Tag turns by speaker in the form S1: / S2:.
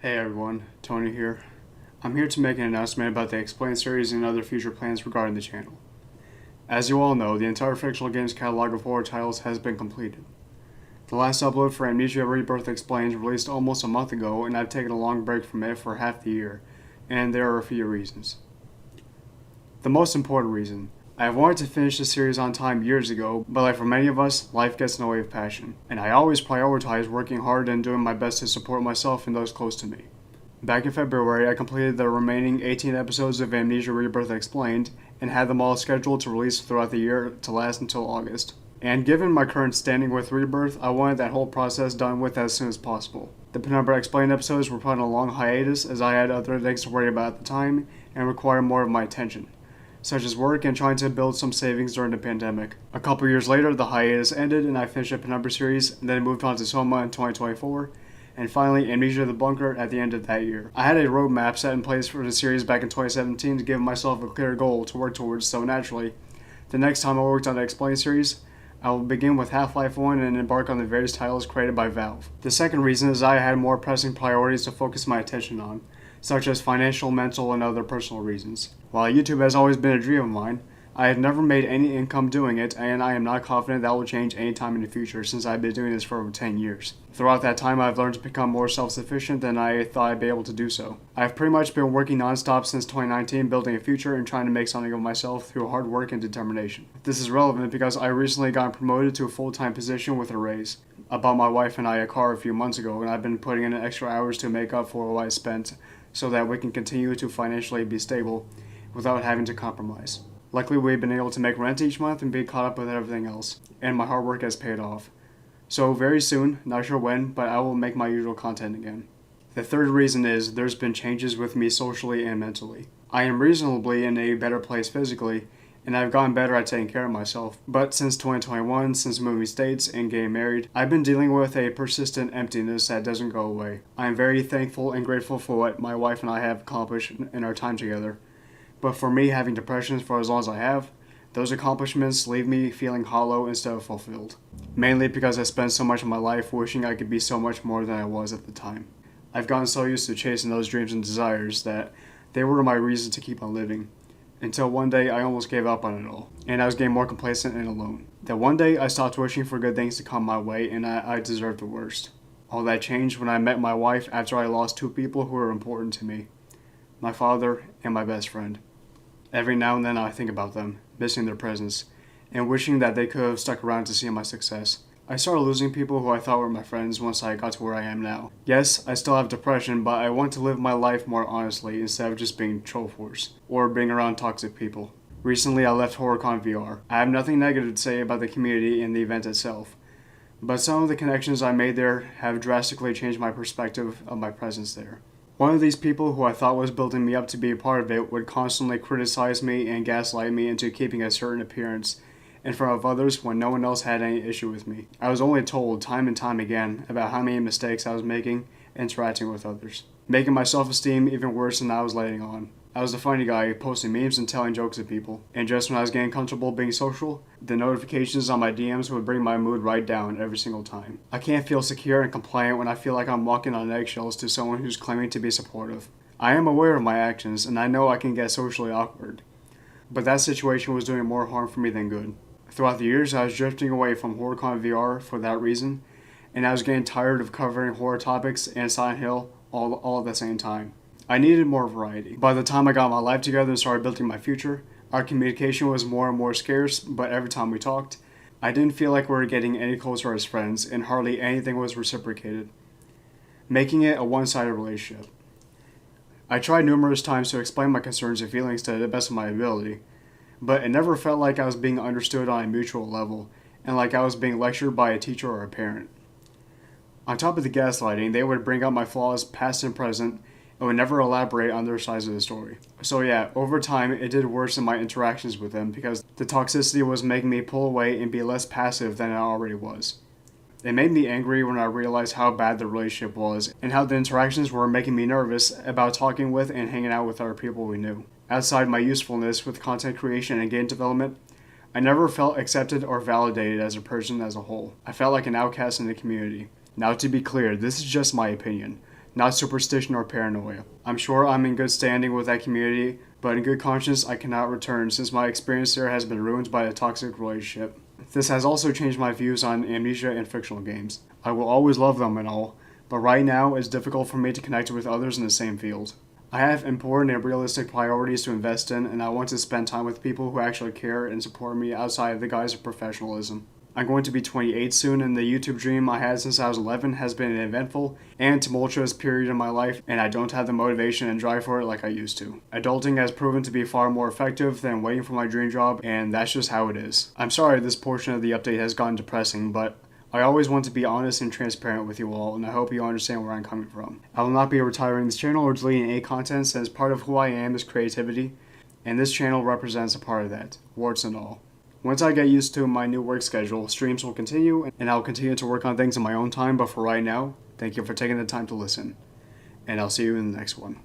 S1: Hey everyone, Tony here. I'm here to make an announcement about the Explain series and other future plans regarding the channel. As you all know, the entire fictional games catalog of horror titles has been completed. The last upload for Amnesia Rebirth Explained released almost a month ago, and I've taken a long break from it for half the year, and there are a few reasons. The most important reason: I have wanted to finish the series on time years ago, but like for many of us, life gets in the way of passion, and I always prioritize working hard and doing my best to support myself and those close to me. Back in February, I completed the remaining 18 episodes of Amnesia Rebirth Explained and had them all scheduled to release throughout the year to last until August. And given my current standing with Rebirth, I wanted that whole process done with as soon as possible. The Penumbra Explained episodes were put on a long hiatus as I had other things to worry about at the time and required more of my attention, such as work and trying to build some savings during the pandemic. A couple years later, the hiatus ended and I finished the Penumbra series, and then moved on to Soma in 2024, and finally Amnesia the Bunker at the end of that year. I had a roadmap set in place for the series back in 2017 to give myself a clear goal to work towards, so naturally, the next time I worked on the Explain series, I will begin with Half-Life 1 and embark on the various titles created by Valve. The second reason is I had more pressing priorities to focus my attention on, such as financial, mental, and other personal reasons. While YouTube has always been a dream of mine, I have never made any income doing it, and I am not confident that will change anytime in the future since I've been doing this for over 10 years. Throughout that time, I've learned to become more self-sufficient than I thought I'd be able to do so. I've pretty much been working non-stop since 2019, building a future and trying to make something of myself through hard work and determination. This is relevant because I recently got promoted to a full-time position with a raise. I bought my wife and I a car a few months ago, and I've been putting in extra hours to make up for what I spent so that we can continue to financially be stable without having to compromise. Luckily, we've been able to make rent each month and be caught up with everything else, and my hard work has paid off. So very soon, not sure when, but I will make my usual content again. The third reason is there's been changes with me socially and mentally. I am reasonably in a better place physically, and I've gotten better at taking care of myself, but since 2021, since moving states and getting married, I've been dealing with a persistent emptiness that doesn't go away. I am very thankful and grateful for what my wife and I have accomplished in our time together. But for me, having depression for as long as I have, those accomplishments leave me feeling hollow instead of fulfilled. Mainly because I spent so much of my life wishing I could be so much more than I was at the time. I've gotten so used to chasing those dreams and desires that they were my reason to keep on living. Until one day I almost gave up on it all, and I was getting more complacent and alone. That one day I stopped wishing for good things to come my way, and I deserved the worst. All that changed when I met my wife after I lost two people who were important to me: my father and my best friend. Every now and then I think about them, missing their presence, and wishing that they could have stuck around to see my success. I started losing people who I thought were my friends once I got to where I am now. Yes, I still have depression, but I want to live my life more honestly instead of just being troll force, or being around toxic people. Recently I left HorrorCon VR. I have nothing negative to say about the community and the event itself, but some of the connections I made there have drastically changed my perspective of my presence there. One of these people who I thought was building me up to be a part of it would constantly criticize me and gaslight me into keeping a certain appearance in front of others when no one else had any issue with me. I was only told time and time again about how many mistakes I was making interacting with others, making my self-esteem even worse than I was letting on. I was the funny guy posting memes and telling jokes at people, and just when I was getting comfortable being social, the notifications on my DMs would bring my mood right down every single time. I can't feel secure and compliant when I feel like I'm walking on eggshells to someone who's claiming to be supportive. I am aware of my actions, and I know I can get socially awkward, but that situation was doing more harm for me than good. Throughout the years, I was drifting away from HorrorCon VR for that reason, and I was getting tired of covering horror topics and Silent Hill all at the same time. I needed more variety. By the time I got my life together and started building my future, our communication was more and more scarce, but every time we talked, I didn't feel like we were getting any closer as friends, and hardly anything was reciprocated, making it a one-sided relationship. I tried numerous times to explain my concerns and feelings to the best of my ability, but it never felt like I was being understood on a mutual level, and like I was being lectured by a teacher or a parent. On top of the gaslighting, they would bring up my flaws, past and present, and would never elaborate on their sides of the story. So yeah, over time, it did worsen my interactions with them because the toxicity was making me pull away and be less passive than I already was. It made me angry when I realized how bad the relationship was and how the interactions were making me nervous about talking with and hanging out with other people we knew. Outside my usefulness with content creation and game development, I never felt accepted or validated as a person as a whole. I felt like an outcast in the community. Now, to be clear, this is just my opinion. not superstition or paranoia. I'm sure I'm in good standing with that community, but in good conscience I cannot return since my experience there has been ruined by a toxic relationship. This has also changed my views on amnesia and fictional games. I will always love them and all, but right now it's difficult for me to connect with others in the same field. I have important and realistic priorities to invest in, and I want to spend time with people who actually care and support me outside of the guise of professionalism. I'm going to be 28 soon, and the YouTube dream I had since I was 11 has been an eventful and tumultuous period in my life, and I don't have the motivation and drive for it like I used to. Adulting has proven to be far more effective than waiting for my dream job, and that's just how it is. I'm sorry this portion of the update has gotten depressing, but I always want to be honest and transparent with you all, and I hope you understand where I'm coming from. I will not be retiring this channel or deleting any content, since part of who I am is creativity, and this channel represents a part of that, warts and all. Once I get used to my new work schedule, streams will continue, and I'll continue to work on things in my own time, but for right now, thank you for taking the time to listen, and I'll see you in the next one.